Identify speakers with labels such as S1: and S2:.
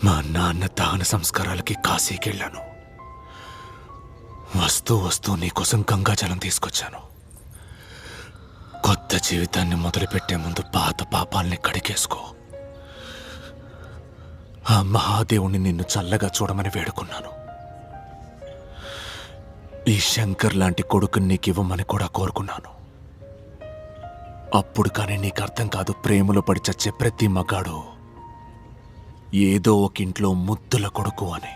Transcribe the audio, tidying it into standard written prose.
S1: మా నాన్న దహన సంస్కారాలకి కాశీకెళ్ళాను. వస్తూ నీకోసం గంగాజలం తీసుకొచ్చాను. కొత్త జీవితాన్ని మొదలుపెట్టే ముందు పాత పాపాల్ని కడిగేసుకో. ఆ మహాదేవుణ్ణి నిన్ను చల్లగా చూడమని వేడుకున్నాను. ఈ శంకర్ లాంటి కొడుకుని నీకివ్వమని కూడా కోరుకున్నాను. అప్పుడు కానీ నీకు అర్థం కాదు, ప్రేమలో పడి చచ్చే ప్రతి మగాడు ఏదో ఒక ఇంట్లో ముద్దుల కొడుకు అని.